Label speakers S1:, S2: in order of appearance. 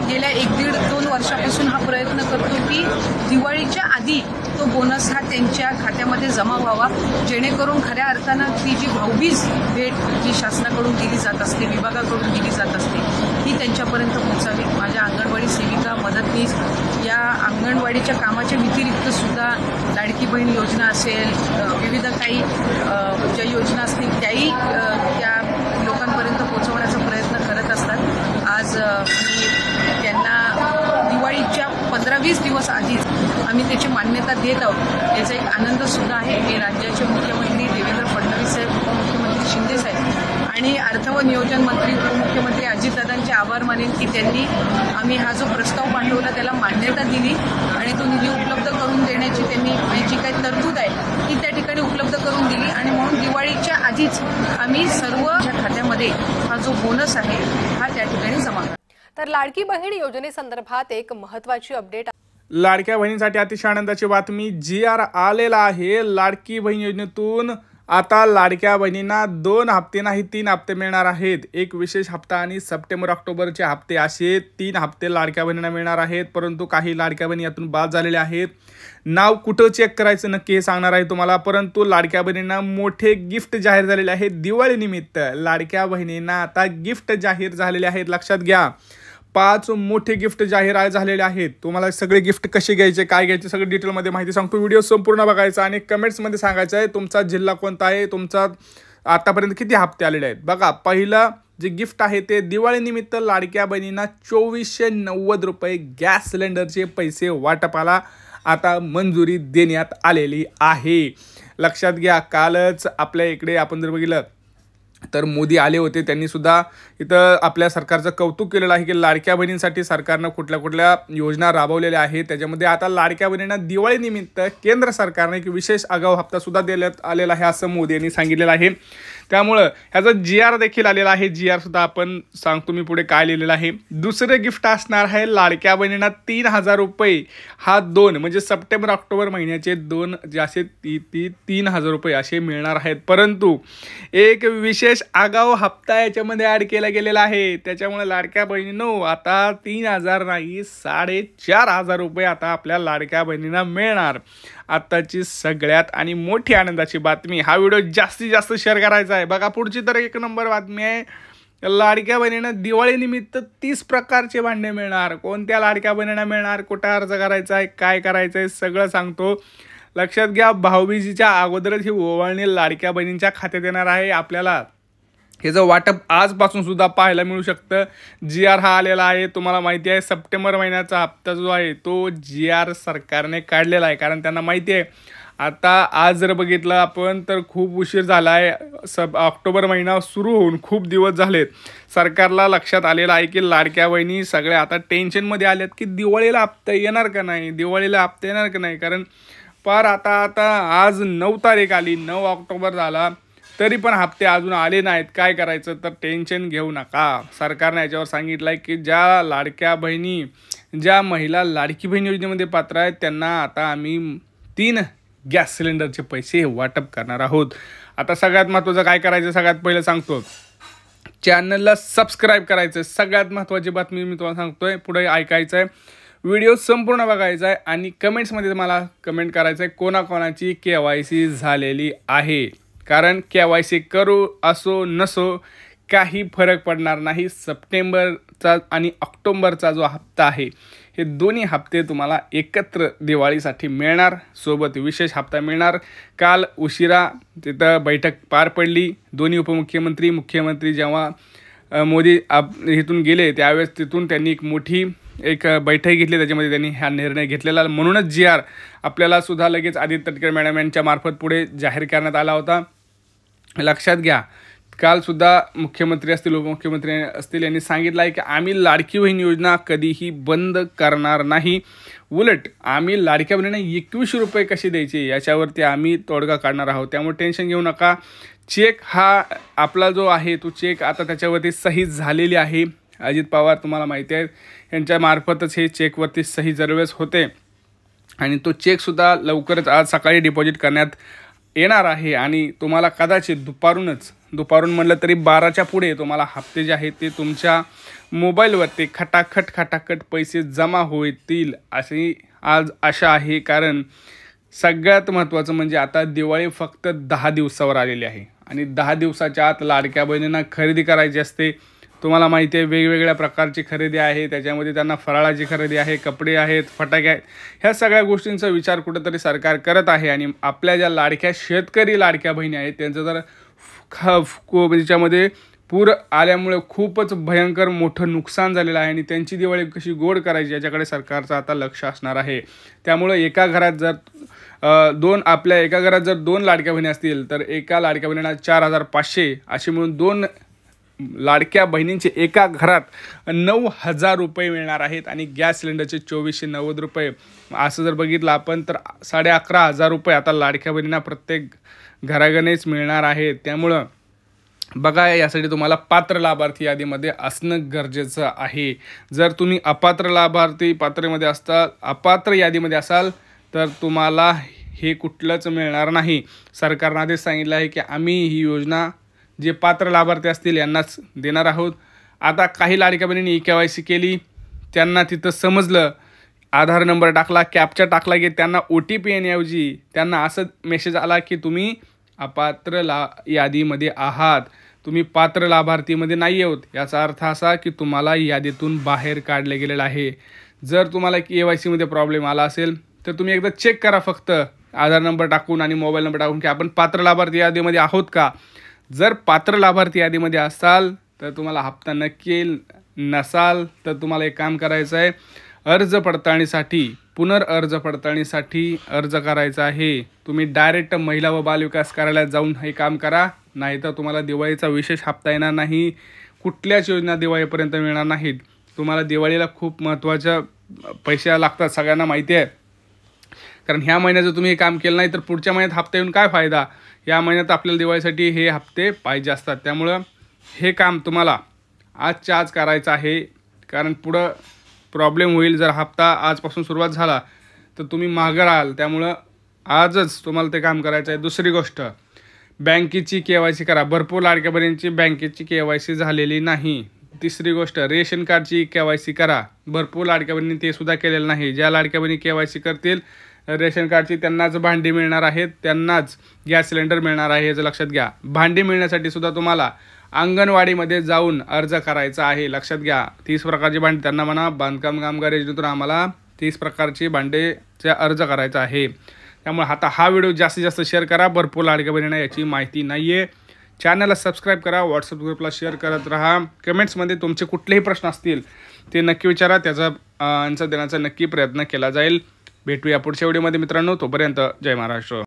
S1: गेल्या 1-1.5-2 वर्षापासून हा प्रयत्न करतो की दिवाळीच्या आधी तो बोनस हा त्यांच्या खात्यामध्ये जमा व्हावा, जेणेकरून खऱ्या अर्थानं ती जी भाऊबीज भेट जी शासनाकडून दिली जात असते, विभागाकडून दिली जात असते, ही त्यांच्यापर्यंत पोहोचावी. माझ्या अंगणवाडी सेविका, मदतनीस या अंगणवाडीच्या कामाच्या व्यतिरिक्त सुद्धा लाडकी बहीण योजना असेल, विविध काही ज्या योजना असतील त्याही त्या लोकांपर्यंत पोहोचवण्याचा प्रयत्न करत असतात. आज मी त्यांना दिवाळीच्या 15-20 दिवस आधीच आम्ही त्याची मान्यता देत आहोत. याचा एक आनंद सुद्धा आहे. हे राज्याचे मुख्यमंत्री देवेंद्र फडणवीस साहेब, उपमुख्यमंत्री शिंदे साहेब आणि अर्थ व नियोजन मंत्री उपमुख्यमंत्री अजितदादांचे आभार मानेन की त्यांनी आम्ही हा जो प्रस्ताव पाठवला त्याला मान्यता दिली आणि तो निधी उपलब्ध करून देण्याची त्यांनी जी काही तरतूद आहे ती त्या ठिकाणी उपलब्ध करून दिली आणि म्हणून दिवाळीच्या आधीच आम्ही सर्व खात्यामध्ये हा जो बोनस आहे हा त्या ठिकाणी जमा करू.
S2: तर लाडकी बहीण योजनेसंदर्भात एक महत्त्वाची अपडेट.
S3: लाडक्या बहिणींसाठी अतिशय आनंदाची बातमी. GR आलेला आहे. लाडकी बहीण योजनेतून आता लाडक्या बहिणींना 2 हप्ते नाही 3 हप्ते मिळणार आहेत. एक विशेष हप्ता आणि सप्टेंबर-ऑक्टोबरचे हप्ते असे 3 हप्ते लाडक्या बहिणींना मिळणार आहेत. परंतु काही लाडक्या बहिणी यातून बाद झालेल्या आहेत. नाव कुठं चेक करायचं नक्की हे सांगणार आहे तुम्हाला. परंतु लाडक्या बहिणींना मोठे गिफ्ट जाहीर झालेले आहेत. दिवाळीनिमित्त लाडक्या बहिणींना आता गिफ्ट जाहीर झालेले आहेत. लक्षात घ्या, 5 मोठे गिफ्ट जाहीर झालेले आहेत. तुम्हाला सगळे गिफ्ट कसे घ्यायचे, काय घ्यायचे, सगळं डिटेलमध्ये माहिती सांगतो. व्हिडिओ संपूर्ण बघायचा आणि कमेंट्समध्ये सांगायचं आहे तुमचा जिल्हा कोणता आहे, तुमचा आतापर्यंत किती हप्ते आलेले आहेत. बघा, पहिलं जे गिफ्ट आहे ते दिवाळीनिमित्त लाडक्या बहिणींना 2490 रुपये गॅस सिलेंडरचे पैसे वाटपाला आता मंजुरी देण्यात आलेली आहे. लक्षात घ्या, कालच आपल्या इकडे आपण जर बघितलं तर मोदी आले होते. त्यांनी सुद्धा इथं आपल्या सरकारचं कौतुक केलेलं आहे की लाडक्या बहिणींसाठी सरकारनं कुठल्या कुठल्या योजना राबवलेल्या आहेत. त्याच्यामध्ये आता लाडक्या बहिणींना दिवाळीनिमित्त केंद्र सरकारने एक विशेष आगाऊ हप्ता सुद्धा देण्यात आलेला आहे असं मोदी यांनी सांगितलेलं आहे. त्यामुळं ह्याचा GR देखील आलेला आहे. GR सुद्धा आपण सांगतो मी पुढे काय लिहिलेलं आहे. दुसरं गिफ्ट असणार आहे लाडक्या बहिणींना 3000 रुपये. हा 2 म्हणजे सप्टेंबर-ऑक्टोबर महिन्याचे 2 जे असे 3000 रुपये असे मिळणार आहेत. परंतु एक विशेष आगाऊ हप्ता याच्यामध्ये ॲड केला गेलेला आहे. त्याच्यामुळे लाडक्या बहिणींनो आता 3000 नाही 4500 रुपये आता आपल्या लाडक्या बहिणींना मिळणार. आत्ताची सगळ्यात आणि मोठी आनंदाची बातमी. हा व्हिडिओ जास्तीत जास्त शेअर करायचा आहे. बघा, पुढची तर 1 नंबर बातमी आहे. लाडक्या बहिणींना दिवाळीनिमित्त 30 प्रकारचे भांडे मिळणार. कोणत्या लाडक्या बहिणींना मिळणार, कुठं अर्ज करायचा आहे, काय करायचं आहे, सगळं सांगतो. लक्षात घ्या, भाऊबीजीच्या अगोदरच ही ओवाळणी लाडक्या बहिणींच्या खात्यात येणार आहे. आपल्याला ह्याचं वाटप आजपासून सुद्धा पाहायला मिळू शकतं. GR हा आलेला आहे. तुम्हाला माहिती आहे सप्टेंबर महिन्याचा हप्ता जो आहे तो GR सरकारने काढलेला आहे. कारण त्यांना माहिती आहे आता आज जर बघितलं आपण तर खूप उशीर झाला आहे. ऑक्टोबर महिना सुरू होऊन खूप दिवस झालेत. सरकारला लक्षात आलेलं आहे की लाडक्या बहिणी सगळ्या आता टेन्शनमध्ये आल्यात की दिवाळीला हप्ता येणार का नाही, दिवाळीला हप्ता येणार का नाही. कारण पार आता आज 9 तारीख आली, 9 ऑक्टोबर झाला तरी पण हप्ते अजून आले नाहीत. काय करायचं, तर टेन्शन घेऊ नका. सरकारने याच्यावर सांगितलं आहे की ज्या लाडक्या बहिणी, ज्या महिला लाडकी बहीण योजनेमध्ये पात्र आहेत त्यांना आता आम्ही 3 गॅस सिलेंडरचे पैसे वाटप करणार आहोत. आता सगळ्यात महत्त्वाचं काय करायचं सगळ्यात पहिलं सांगतो, चॅनलला सबस्क्राईब करायचं. सगळ्यात महत्त्वाची बातमी मी तुम्हाला सांगतोय, पुढे ऐकायचं आहे, व्हिडिओ संपूर्ण बघायचा आहे आणि कमेंट्समध्ये मला कमेंट करायचं आहे कोणाकोणाची KYC झालेली आहे. कारण KYC करू असो नसो काही फरक पडणार नाही. सप्टेंबरचा आणि ऑक्टोबरचा जो हप्ता आहे हे दोन्ही हप्ते तुम्हाला एकत्र दिवाळीसाठी मिळणार. सोबत विशेष हप्ता मिळणार. काल उशिरा तिथं बैठक पार पडली. दोन्ही उपमुख्यमंत्री, मुख्यमंत्री जेव्हा मोदी इथून गेले त्यावेळेस तिथून त्यांनी एक मोठी बैठक घेतली. त्याच्यामध्ये त्यांनी हा निर्णय घेतलेला. म्हणूनच GR आपल्याला सुद्धा लगेच आदित्य तटकरे मॅडम यांच्या मार्फत पुढे जाहीर करण्यात आला होता. लक्षात घ्या, कालसुद्धा मुख्यमंत्री असतील, उपमुख्यमंत्री असतील यांनी सांगितलं आहे की आम्ही लाडकी बहीण योजना कधीही बंद करणार नाही. उलट आम्ही लाडक्या बहिणींना 2100 रुपये कसे द्यायचे याच्यावरती आम्ही तोडगा काढणार आहोत. त्यामुळे टेन्शन घेऊ नका. चेक हा आपला जो आहे तो चेक आता त्याच्यावरती सही झालेली आहे. अजित पवार तुम्हाला माहिती आहे यांच्या मार्फतच हे चेकवरती सही दरवेळेस होते आणि तो चेकसुद्धा लवकरच आज सकाळी डिपॉझिट करण्यात येणार आहे. आणि तुम्हाला कदाचित दुपारून म्हणलं तरी 12च्या पुढे तुम्हाला हप्ते जे आहेत ते तुमच्या मोबाईलवरती खटाखट पैसे जमा होतील अशी आज आशा आहे. कारण सगळ्यात महत्त्वाचं म्हणजे आता दिवाळी फक्त 10 दिवसावर आलेली आहे आणि 10 दिवसाच्या आत लाडक्या बहिणींना खरेदी करायची असते. तुम्हाला माहिती आहे वेगवेगळ्या प्रकारची खरेदी आहे, त्याच्यामध्ये त्यांना फराळाची खरेदी आहे, कपडे आहेत, फटाके आहेत. ह्या सगळ्या गोष्टींचा विचार कुठंतरी सरकार करत आहे आणि आपल्या ज्या लाडक्या शेतकरी लाडक्या बहिणी आहेत त्यांचं जर त्याच्यामध्ये पूर आल्यामुळे खूपच भयंकर मोठं नुकसान झालेलं आहे आणि त्यांची दिवाळी कशी गोड करायची याच्याकडे सरकारचं आता लक्ष असणार आहे. त्यामुळे एका घरात जर एका घरात जर 2 लाडक्या बहिणी असतील तर एका लाडक्या बहिणीला 4,500 अशी मिळून 2 लाडक्या बहिणींचे एका घरात 9,000 रुपये मिळणार आहेत आणि गॅस सिलेंडरचे 2,490 रुपये. असं जर बघितलं आपण तर 11,500 रुपये आता लाडक्या बहिणींना प्रत्येक घरागणेच मिळणार आहेत. त्यामुळं बघा, यासाठी तुम्हाला पात्र लाभार्थी यादीमध्ये असणं गरजेचं आहे. जर तुम्ही अपात्र लाभार्थी अपात्र यादीमध्ये असाल तर तुम्हाला हे कुठलंच मिळणार नाही. सरकारनं आधीच सांगितलं आहे की आम्ही ही योजना जे पात्र लाभार्थी असतील यांनाच देणार आहोत. आता काही लाडक्या बहिणींनी KYC केली, त्यांना तिथं समजलं, आधार नंबर टाकला, कॅप्चा टाकला की त्यांना OTP येण्याऐवजी त्यांना असं मेसेज आला की तुम्ही अपात्र यादीमध्ये आहात, तुम्ही पात्र लाभार्थीमध्ये नाही आहोत. याचा अर्थ असा की तुम्हाला यादीतून बाहेर काढले गेलेलं आहे. जर तुम्हाला KYC मध्ये प्रॉब्लेम आला असेल तर तुम्ही एकदा चेक करा, फक्त आधार नंबर टाकून आणि मोबाईल नंबर टाकून की आपण पात्र लाभार्थी यादीमध्ये आहोत का. जर पात्र लाभार्थी यादीमध्ये असाल तर तुम्हाला हप्ता नक्की नसाल तर तुम्हाला एक काम करायचं आहे, पुनर्अर्ज पडताळणीसाठी अर्ज करायचा आहे. तुम्ही डायरेक्ट महिला व बालविकास कार्यालयात जाऊन हे काम करा, नाहीतर तुम्हाला दिवाळीचा विशेष हप्ता येणार नाही. कुठल्याच योजना दिवाळीपर्यंत मिळणार नाहीत. तुम्हाला दिवाळीला खूप महत्त्वाच्या पैसे लागतात, सगळ्यांना माहिती आहे. कारण ह्या महिन्यात जर तुम्ही हे काम केलं नाही तर पुढच्या महिन्यात हप्ता येऊन काय फायदा. या महिन्यात आपल्याला दिवाळीसाठी हे हप्ते पाहिजे असतात. त्यामुळं हे काम तुम्हाला आजच्या आज करायचं आहे, कारण पुढं प्रॉब्लेम होईल. जर हप्ता आजपासून सुरुवात झाला तर तुम्ही मागं राहाल. त्यामुळं आजच तुम्हाला ते काम करायचं आहे. दुसरी गोष्ट, बँकेची KYC करा. भरपूर लाडक्या बहिणींची बँकेची KYC झालेली नाही. तिसरी गोष्ट, रेशन कार्डची KYC करा. भरपूर लाडक्या बहिणींनी ते सुद्धा केलेलं नाही. ज्या लाडक्या बहिणी KYC करतील रेशन कार्डची त्यांनाच भांडी मिळणार आहेत, त्यांनाच गॅस सिलेंडर मिळणार आहे, याचं लक्षात घ्या. भांडी मिळण्यासाठी सुद्धा तुम्हाला अंगणवाडीमध्ये जाऊन अर्ज करायचा आहे, लक्षात घ्या. 30 प्रकारची भांडी त्यांना म्हणा बांधकाम कामगार योजनेतून आम्हाला 30 प्रकारची भांडेचा अर्ज करायचा आहे. त्यामुळे आता हा व्हिडिओ जास्तीत जास्त शेअर करा. भरपूर लाडक्या बहिणींना याची माहिती नाही आहे. चॅनलला सबस्क्राईब करा, व्हॉट्सअप ग्रुपला शेअर करत राहा. कमेंट्समध्ये तुमचे कुठलेही प्रश्न असतील ते नक्की विचारा, त्याचा आन्सर देण्याचा नक्की प्रयत्न केला जाईल. भेटूया पुढच्या व्हिडिओमध्ये मित्रांनो. तोपर्यंत जय महाराष्ट्र.